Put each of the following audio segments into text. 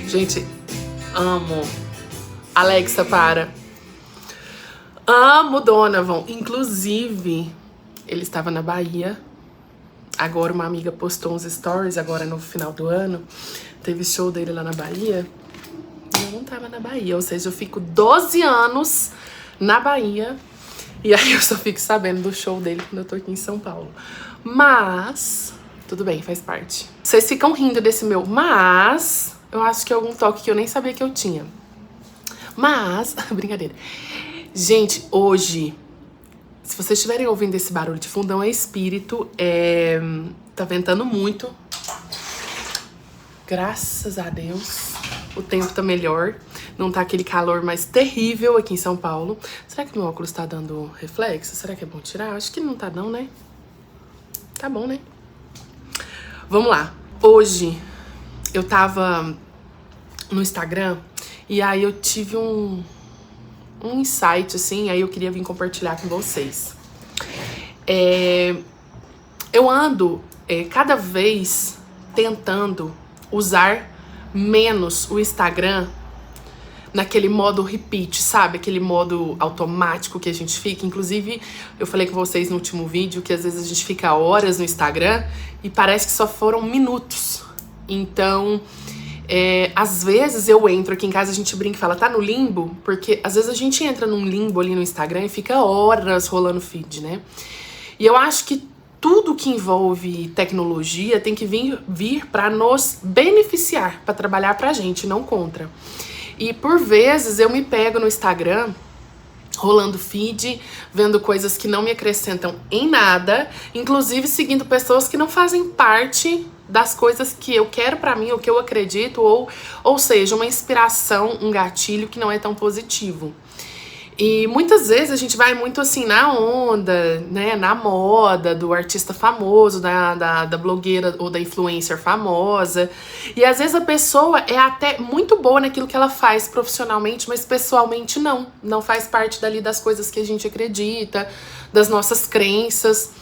Gente, amo. Alexa, para. Amo Donovan. Inclusive, ele estava na Bahia. Agora uma amiga postou uns stories, agora no final do ano. Teve show dele lá na Bahia. E eu não tava na Bahia, ou seja, eu fico 12 anos na Bahia. E aí eu só fico sabendo do show dele quando eu tô aqui em São Paulo. Mas, tudo bem, faz parte. Vocês ficam rindo desse meu mas... Eu acho que é algum toque que eu nem sabia que eu tinha. Mas, brincadeira. Gente, hoje, se vocês estiverem ouvindo esse barulho de fundão, é espírito. Tá ventando muito. Graças a Deus, o tempo tá melhor. Não tá aquele calor mais terrível aqui em São Paulo. Será que meu óculos tá dando reflexo? Será que é bom tirar? Acho que não tá não, né? Tá bom, né? Vamos lá. Hoje, eu tava no Instagram e aí eu tive um insight, assim, aí eu queria vir compartilhar com vocês. Eu ando cada vez tentando usar menos o Instagram naquele modo repeat, sabe? Aquele modo automático que a gente fica. Inclusive, eu falei com vocês no último vídeo que às vezes a gente fica horas no Instagram e parece que só foram minutos. Então, às vezes eu entro aqui em casa, a gente brinca e fala, tá no limbo? Porque às vezes a gente entra num limbo ali no Instagram e fica horas rolando feed, né? E eu acho que tudo que envolve tecnologia tem que vir para nos beneficiar, para trabalhar pra gente, não contra. E por vezes eu me pego no Instagram rolando feed, vendo coisas que não me acrescentam em nada, inclusive seguindo pessoas que não fazem parte das coisas que eu quero pra mim, ou que eu acredito, ou seja, uma inspiração, um gatilho que não é tão positivo. E muitas vezes a gente vai muito assim na onda, né, na moda do artista famoso, da blogueira ou da influencer famosa. E às vezes a pessoa é até muito boa naquilo que ela faz profissionalmente, mas pessoalmente não faz parte dali das coisas que a gente acredita, das nossas crenças.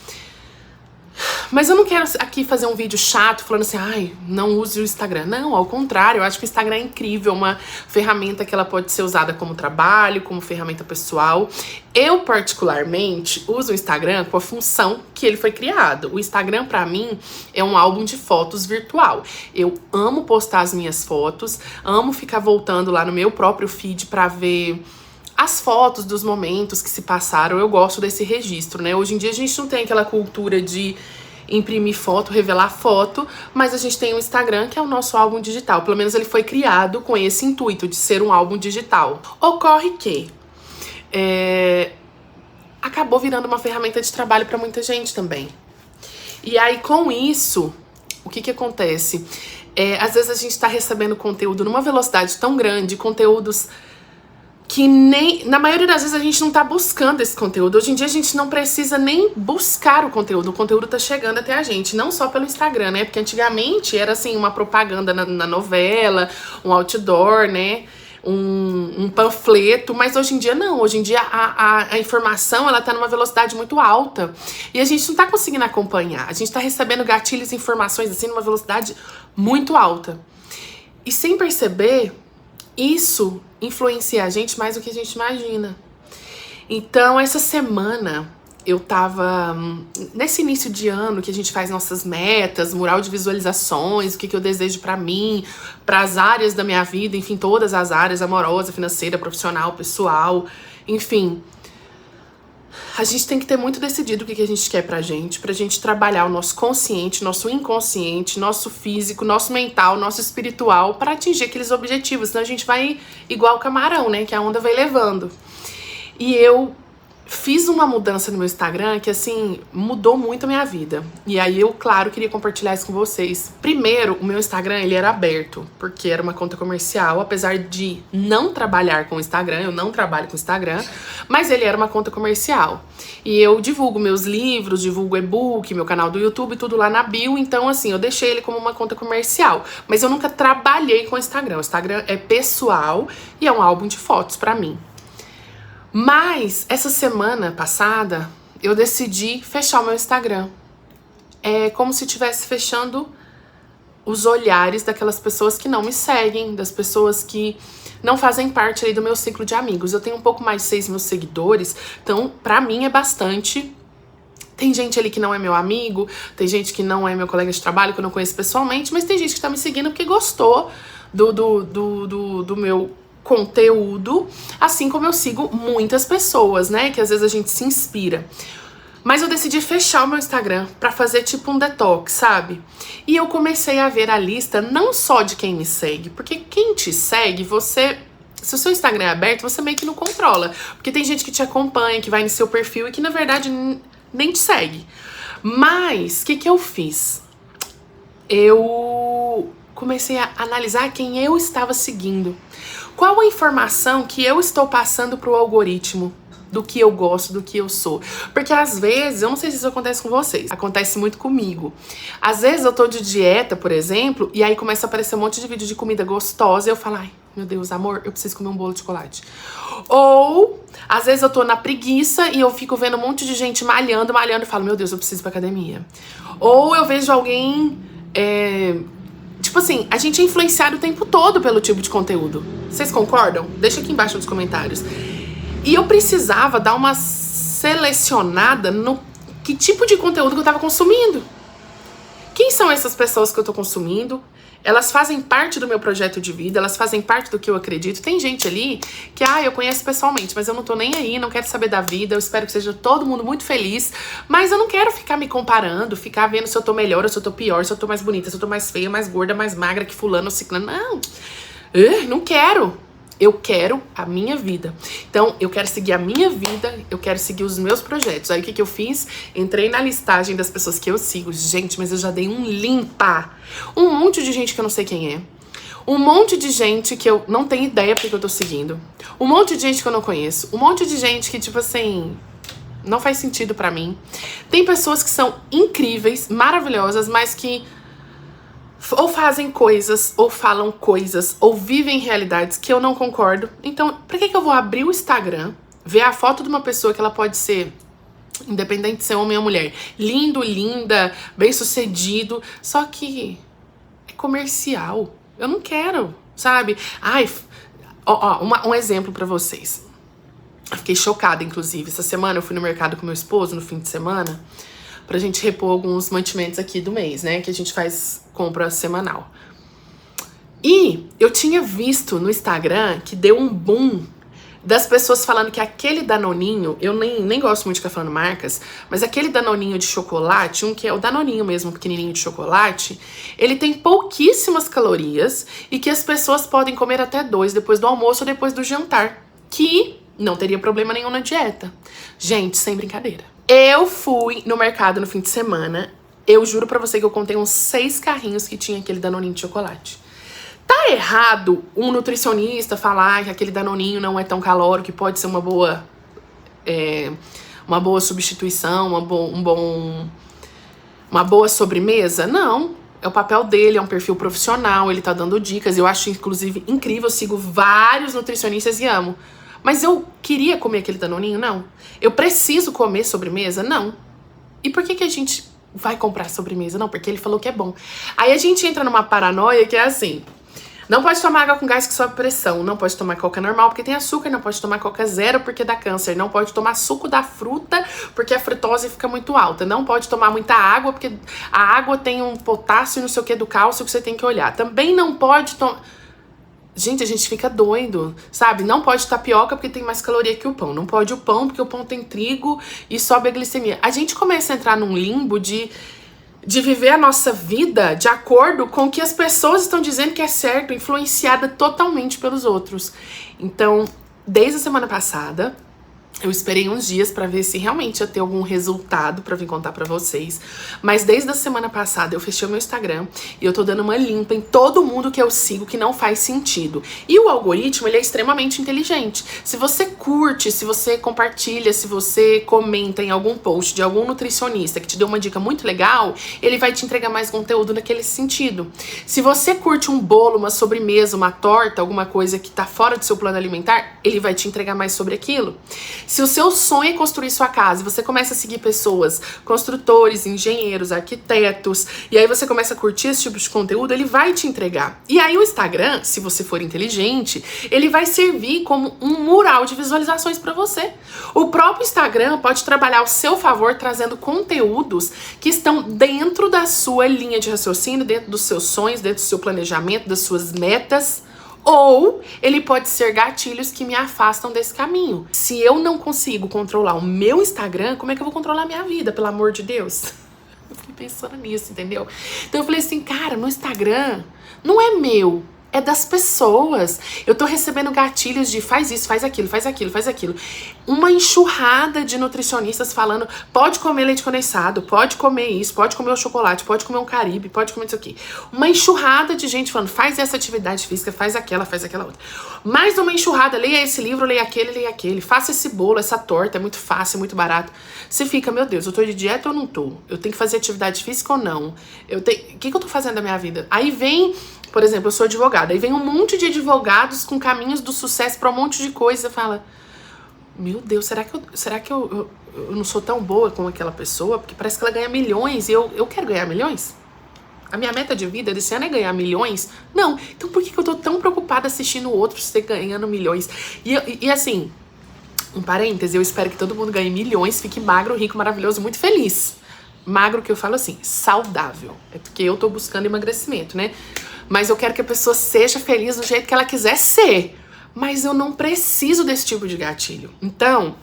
Mas eu não quero aqui fazer um vídeo chato falando assim, ai, não use o Instagram. Não, ao contrário, eu acho que o Instagram é incrível, uma ferramenta que ela pode ser usada como trabalho, como ferramenta pessoal. Eu, particularmente, uso o Instagram com a função que ele foi criado. O Instagram, pra mim, é um álbum de fotos virtual. Eu amo postar as minhas fotos, amo ficar voltando lá no meu próprio feed pra ver as fotos dos momentos que se passaram. Eu gosto desse registro, né? Hoje em dia a gente não tem aquela cultura de imprimir foto, revelar foto, mas a gente tem o Instagram, que é o nosso álbum digital. Pelo menos ele foi criado com esse intuito de ser um álbum digital. Ocorre que acabou virando uma ferramenta de trabalho para muita gente também. E aí, com isso, o que acontece? Às vezes a gente tá recebendo conteúdo numa velocidade tão grande, conteúdos que nem, na maioria das vezes a gente não tá buscando esse conteúdo. Hoje em dia a gente não precisa nem buscar o conteúdo tá chegando até a gente, não só pelo Instagram, né? Porque antigamente era assim, uma propaganda na novela, um outdoor, né? Um panfleto, mas hoje em dia não. Hoje em dia a informação, ela tá numa velocidade muito alta e a gente não tá conseguindo acompanhar. A gente tá recebendo gatilhos e informações assim numa velocidade muito alta. E sem perceber, isso influencia a gente mais do que a gente imagina. Então, essa semana eu tava nesse início de ano que a gente faz nossas metas, mural de visualizações, o que eu desejo pra mim, pras áreas da minha vida, enfim, todas as áreas, amorosa, financeira, profissional, pessoal, enfim. A gente tem que ter muito decidido o que a gente quer pra gente trabalhar o nosso consciente, nosso inconsciente, nosso físico, nosso mental, nosso espiritual, pra atingir aqueles objetivos. Senão a gente vai igual o camarão, né? Que a onda vai levando. E eu fiz uma mudança no meu Instagram que, assim, mudou muito a minha vida. E aí eu, claro, queria compartilhar isso com vocês. Primeiro, o meu Instagram, ele era aberto, porque era uma conta comercial. Apesar de não trabalhar com o Instagram, eu não trabalho com o Instagram, mas ele era uma conta comercial. E eu divulgo meus livros, divulgo e-book, meu canal do YouTube, tudo lá na bio. Então, assim, eu deixei ele como uma conta comercial. Mas eu nunca trabalhei com o Instagram. O Instagram é pessoal e é um álbum de fotos pra mim. Mas, essa semana passada, eu decidi fechar o meu Instagram. É como se estivesse fechando os olhares daquelas pessoas que não me seguem, das pessoas que não fazem parte aí do meu ciclo de amigos. Eu tenho um pouco mais de 6 mil seguidores, então pra mim é bastante. Tem gente ali que não é meu amigo, tem gente que não é meu colega de trabalho, que eu não conheço pessoalmente, mas tem gente que tá me seguindo porque gostou do meu conteúdo, assim como eu sigo muitas pessoas, né, que às vezes a gente se inspira. Mas eu decidi fechar o meu Instagram pra fazer tipo um detox, sabe? E eu comecei a ver a lista não só de quem me segue, porque quem te segue, você... Se o seu Instagram é aberto, você meio que não controla. Porque tem gente que te acompanha, que vai no seu perfil e que na verdade nem te segue. Mas, o que eu fiz? Eu comecei a analisar quem eu estava seguindo. Qual a informação que eu estou passando pro algoritmo do que eu gosto, do que eu sou. Porque às vezes, eu não sei se isso acontece com vocês, acontece muito comigo. Às vezes eu tô de dieta, por exemplo, e aí começa a aparecer um monte de vídeo de comida gostosa e eu falo, ai, meu Deus, amor, eu preciso comer um bolo de chocolate. Ou, às vezes eu tô na preguiça e eu fico vendo um monte de gente malhando e falo, meu Deus, eu preciso ir pra academia. Ou eu vejo alguém... Tipo assim, a gente é influenciado o tempo todo pelo tipo de conteúdo. Vocês concordam? Deixa aqui embaixo nos comentários. E eu precisava dar uma selecionada no que tipo de conteúdo que eu tava consumindo. Quem são essas pessoas que eu tô consumindo? Elas fazem parte do meu projeto de vida, elas fazem parte do que eu acredito. Tem gente ali que, eu conheço pessoalmente, mas eu não tô nem aí, não quero saber da vida, eu espero que seja todo mundo muito feliz, mas eu não quero ficar me comparando, ficar vendo se eu tô melhor, ou se eu tô pior, se eu tô mais bonita, se eu tô mais feia, mais gorda, mais magra que fulano ou ciclano. Não, não quero. Eu quero a minha vida. Então, eu quero seguir a minha vida, eu quero seguir os meus projetos. Aí, o que eu fiz? Entrei na listagem das pessoas que eu sigo. Gente, mas eu já dei um limpa. Um monte de gente que eu não sei quem é. Um monte de gente que eu não tenho ideia porque eu tô seguindo. Um monte de gente que eu não conheço. Um monte de gente que, tipo assim... não faz sentido pra mim. Tem pessoas que são incríveis, maravilhosas, mas que... ou fazem coisas, ou falam coisas, ou vivem realidades que eu não concordo. Então, pra que eu vou abrir o Instagram, ver a foto de uma pessoa que ela pode ser, independente de ser homem ou mulher, lindo, linda, bem-sucedido, só que é comercial. Eu não quero, sabe? Um exemplo pra vocês. Eu fiquei chocada, inclusive. Essa semana eu fui no mercado com meu esposo, no fim de semana, pra gente repor alguns mantimentos aqui do mês, né? Que a gente faz compra semanal. E eu tinha visto no Instagram que deu um boom das pessoas falando que aquele Danoninho, eu nem gosto muito de ficar falando marcas, mas aquele Danoninho de chocolate, que é o Danoninho mesmo, pequenininho de chocolate, ele tem pouquíssimas calorias e que as pessoas podem comer até 2 depois do almoço ou depois do jantar, que não teria problema nenhum na dieta. Gente, sem brincadeira. Eu fui no mercado no fim de semana, eu juro pra você que eu contei uns 6 carrinhos que tinha aquele Danoninho de chocolate. Tá errado um nutricionista falar que aquele Danoninho não é tão calórico, que pode ser uma boa substituição, uma boa sobremesa? Não. É o papel dele, é um perfil profissional, ele tá dando dicas. Eu acho, inclusive, incrível, eu sigo vários nutricionistas e amo. Mas eu queria comer aquele Danoninho? Não. Eu preciso comer sobremesa? Não. E por que a gente vai comprar sobremesa? Não, porque ele falou que é bom. Aí a gente entra numa paranoia que é assim... não pode tomar água com gás que sobe pressão, não pode tomar coca normal porque tem açúcar, não pode tomar coca zero porque dá câncer, não pode tomar suco da fruta porque a frutose fica muito alta, não pode tomar muita água porque a água tem um potássio e não sei o que do cálcio que você tem que olhar. Também não pode tomar... Gente, a gente fica doido, sabe? Não pode tapioca porque tem mais caloria que o pão. Não pode o pão porque o pão tem trigo e sobe a glicemia. A gente começa a entrar num limbo de viver a nossa vida de acordo com o que as pessoas estão dizendo que é certo, influenciada totalmente pelos outros. Então, desde a semana passada, eu esperei uns dias pra ver se realmente ia ter algum resultado pra vir contar pra vocês. Mas desde a semana passada eu fechei o meu Instagram e eu tô dando uma limpa em todo mundo que eu sigo que não faz sentido. E o algoritmo, ele é extremamente inteligente. Se você curte, se você compartilha, se você comenta em algum post de algum nutricionista que te deu uma dica muito legal, ele vai te entregar mais conteúdo naquele sentido. Se você curte um bolo, uma sobremesa, uma torta, alguma coisa que tá fora do seu plano alimentar, ele vai te entregar mais sobre aquilo. Se o seu sonho é construir sua casa e você começa a seguir pessoas, construtores, engenheiros, arquitetos, e aí você começa a curtir esse tipo de conteúdo, ele vai te entregar. E aí o Instagram, se você for inteligente, ele vai servir como um mural de visualizações para você. O próprio Instagram pode trabalhar ao seu favor, trazendo conteúdos que estão dentro da sua linha de raciocínio, dentro dos seus sonhos, dentro do seu planejamento, das suas metas. Ou ele pode ser gatilhos que me afastam desse caminho. Se eu não consigo controlar o meu Instagram, como é que eu vou controlar a minha vida, pelo amor de Deus? Eu fiquei pensando nisso, entendeu? Então eu falei assim, cara, meu Instagram não é meu, é das pessoas. Eu tô recebendo gatilhos de faz isso, faz aquilo, faz aquilo, faz aquilo. Uma enxurrada de nutricionistas falando, pode comer leite condensado, pode comer isso, pode comer o chocolate, pode comer um Caribe, pode comer isso aqui. Uma enxurrada de gente falando, faz essa atividade física, faz aquela outra. Mais uma enxurrada, leia esse livro, leia aquele, faça esse bolo, essa torta, é muito fácil, é muito barato. Você fica, meu Deus, eu tô de dieta ou não tô? Eu tenho que fazer atividade física ou não? O que eu tô fazendo da minha vida? Aí vem... Por exemplo, eu sou advogada, aí vem um monte de advogados com caminhos do sucesso pra um monte de coisa. Você fala, meu Deus, será que eu não sou tão boa como aquela pessoa? Porque parece que ela ganha milhões e eu quero ganhar milhões? A minha meta de vida desse ano é ganhar milhões? Não. Então por que eu tô tão preocupada assistindo outros ganhando milhões? E assim, um parêntese, eu espero que todo mundo ganhe milhões, fique magro, rico, maravilhoso, muito feliz. Magro que eu falo assim, saudável. É porque eu tô buscando emagrecimento, né? Mas eu quero que a pessoa seja feliz do jeito que ela quiser ser. Mas eu não preciso desse tipo de gatilho. Então,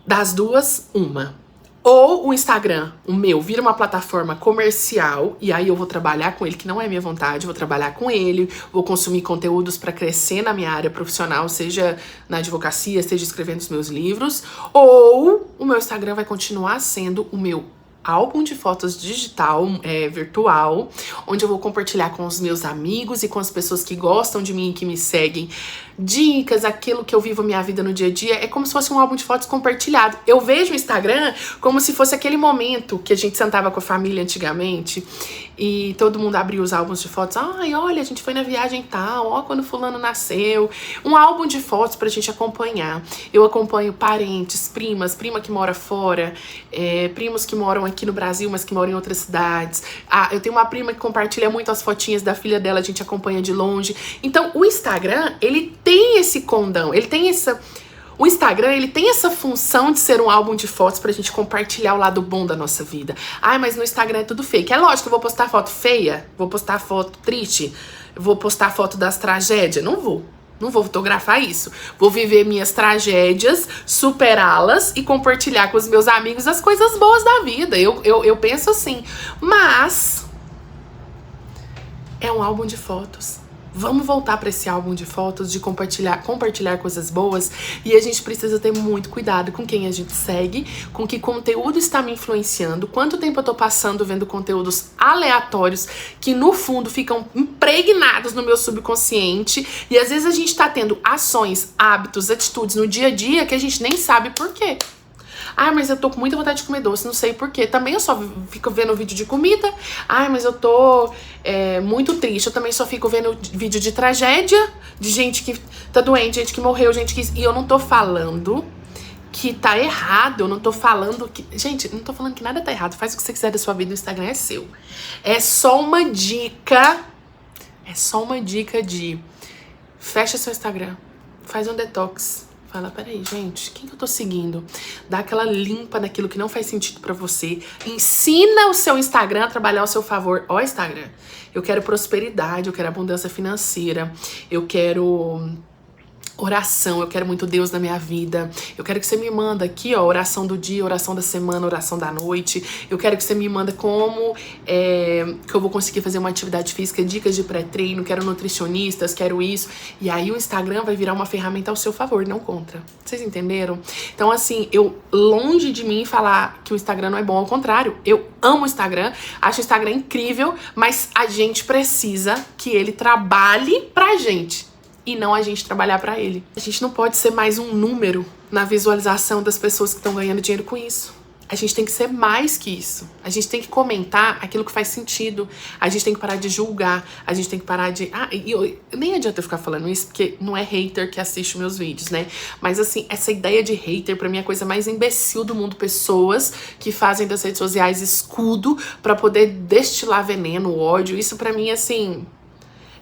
das duas, uma. Ou o Instagram, o meu, vira uma plataforma comercial e aí eu vou trabalhar com ele, que não é minha vontade, vou trabalhar com ele, vou consumir conteúdos para crescer na minha área profissional, seja na advocacia, seja escrevendo os meus livros. Ou o meu Instagram vai continuar sendo o meu álbum de fotos digital, virtual, onde eu vou compartilhar com os meus amigos e com as pessoas que gostam de mim e que me seguem dicas, aquilo que eu vivo a minha vida no dia a dia. É como se fosse um álbum de fotos compartilhado. Eu vejo o Instagram como se fosse aquele momento que a gente sentava com a família antigamente e todo mundo abria os álbuns de fotos. Ai, olha, a gente foi na viagem tal, ó, quando fulano nasceu. Um álbum de fotos pra gente acompanhar. Eu acompanho parentes, prima que mora fora, primos que moram aqui no Brasil, mas que moram em outras cidades. Eu tenho uma prima que compartilha muito as fotinhas da filha dela, a gente acompanha de longe. Então, o Instagram, ele tem esse condão, ele tem essa... O Instagram, ele tem essa função de ser um álbum de fotos pra gente compartilhar o lado bom da nossa vida. Ai, mas no Instagram é tudo fake. É lógico que eu vou postar foto feia, vou postar foto triste, vou postar foto das tragédias. Não vou fotografar isso. Vou viver minhas tragédias, superá-las e compartilhar com os meus amigos as coisas boas da vida. Eu penso assim. Mas é um álbum de fotos. Vamos voltar para esse álbum de fotos, de compartilhar coisas boas. E a gente precisa ter muito cuidado com quem a gente segue, com que conteúdo está me influenciando, quanto tempo eu tô passando vendo conteúdos aleatórios que no fundo ficam impregnados no meu subconsciente. E às vezes a gente tá tendo ações, hábitos, atitudes no dia a dia que a gente nem sabe por quê. Ah, mas eu tô com muita vontade de comer doce, não sei porquê. Também eu só fico vendo vídeo de comida. Ah, mas eu tô muito triste. Eu também só fico vendo vídeo de tragédia, de gente que tá doente, gente que morreu, gente que... E eu não tô falando que tá errado. Eu não tô falando que... Gente, não tô falando que nada tá errado. Faz o que você quiser da sua vida, o Instagram é seu. É só uma dica. É só uma dica de... Fecha seu Instagram. Faz um detox. Fala, peraí, gente, quem que eu tô seguindo? Dá aquela limpa naquilo que não faz sentido pra você. Ensina o seu Instagram a trabalhar ao seu favor. Ó, Instagram, eu quero prosperidade, eu quero abundância financeira, eu quero... oração, eu quero muito Deus na minha vida. Eu quero que você me manda aqui, ó, oração do dia, oração da semana, oração da noite. Eu quero que você me manda como que eu vou conseguir fazer uma atividade física, dicas de pré-treino, quero nutricionistas, quero isso. E aí o Instagram vai virar uma ferramenta ao seu favor, não contra. Vocês entenderam? Então, assim, longe de mim falar que o Instagram não é bom, ao contrário, eu amo o Instagram, acho o Instagram incrível, mas a gente precisa que ele trabalhe pra gente. E não a gente trabalhar pra ele. A gente não pode ser mais um número na visualização das pessoas que estão ganhando dinheiro com isso. A gente tem que ser mais que isso. A gente tem que comentar aquilo que faz sentido. A gente tem que parar de julgar. A gente tem que parar de... nem adianta eu ficar falando isso, porque não é hater que assiste meus vídeos, né? Mas assim, essa ideia de hater pra mim é a coisa mais imbecil do mundo. Pessoas que fazem das redes sociais escudo pra poder destilar veneno, ódio. Isso pra mim, assim,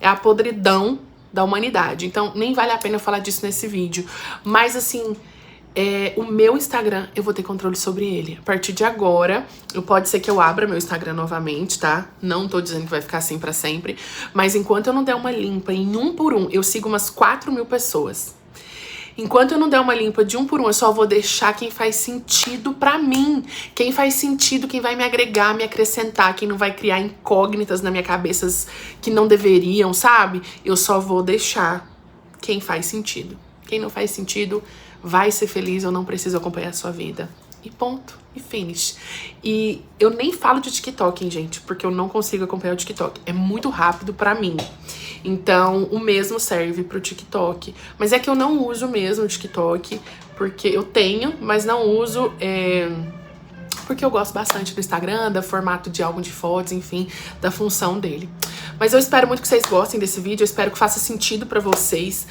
é a podridão da humanidade. Então, nem vale a pena eu falar disso nesse vídeo. Mas assim... o meu Instagram, eu vou ter controle sobre ele. A partir de agora, pode ser que eu abra meu Instagram novamente, tá? Não tô dizendo que vai ficar assim pra sempre. Mas enquanto eu não der uma limpa em 1 por 1, eu sigo umas 4.000 pessoas. Enquanto eu não der uma limpa de 1 por 1, eu só vou deixar quem faz sentido pra mim. Quem faz sentido, quem vai me agregar, me acrescentar, quem não vai criar incógnitas na minha cabeça que não deveriam, sabe? Eu só vou deixar quem faz sentido. Quem não faz sentido... vai ser feliz, eu não preciso acompanhar a sua vida. E ponto. E finish. E eu nem falo de TikTok, hein, gente, porque eu não consigo acompanhar o TikTok. É muito rápido pra mim. Então, o mesmo serve pro TikTok. Mas é que eu não uso mesmo o TikTok, porque eu tenho, mas não uso... porque eu gosto bastante do Instagram, do formato de álbum de fotos, enfim, da função dele. Mas eu espero muito que vocês gostem desse vídeo, eu espero que faça sentido pra vocês.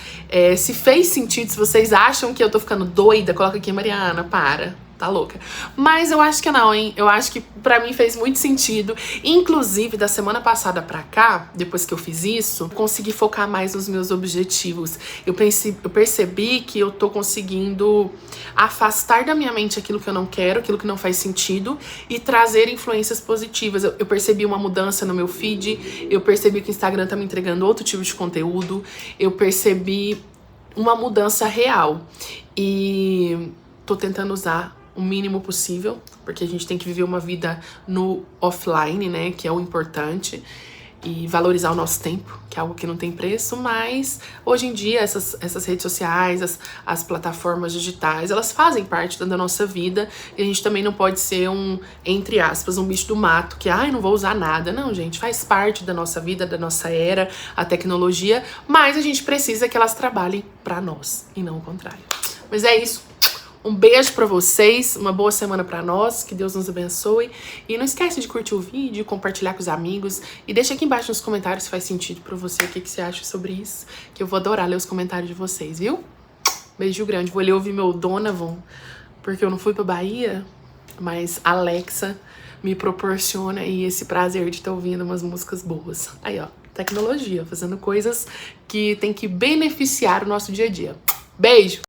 Se fez sentido, se vocês acham que eu tô ficando doida, coloca aqui, Mariana, para. Tá louca. Mas eu acho que não, hein? Eu acho que pra mim fez muito sentido. Inclusive, da semana passada pra cá, depois que eu fiz isso, consegui focar mais nos meus objetivos. Eu percebi que eu tô conseguindo afastar da minha mente aquilo que eu não quero, aquilo que não faz sentido, e trazer influências positivas. Eu percebi uma mudança no meu feed, eu percebi que o Instagram tá me entregando outro tipo de conteúdo, eu percebi uma mudança real. E tô tentando usar o mínimo possível, porque a gente tem que viver uma vida no offline, né, que é o importante, e valorizar o nosso tempo, que é algo que não tem preço, mas hoje em dia essas redes sociais, as plataformas digitais, elas fazem parte da nossa vida, e a gente também não pode ser entre aspas, um bicho do mato, que, não vou usar nada. Não, gente, faz parte da nossa vida, da nossa era, a tecnologia, mas a gente precisa que elas trabalhem pra nós, e não o contrário. Mas é isso. Um beijo pra vocês, uma boa semana pra nós, que Deus nos abençoe. E não esquece de curtir o vídeo, compartilhar com os amigos. E deixa aqui embaixo nos comentários se faz sentido pra você, o que você acha sobre isso. Que eu vou adorar ler os comentários de vocês, viu? Beijo grande. Vou ler ouvir meu Donovan, porque eu não fui pra Bahia, mas Alexa me proporciona aí esse prazer de estar ouvindo umas músicas boas. Aí, ó, tecnologia, fazendo coisas que tem que beneficiar o nosso dia a dia. Beijo!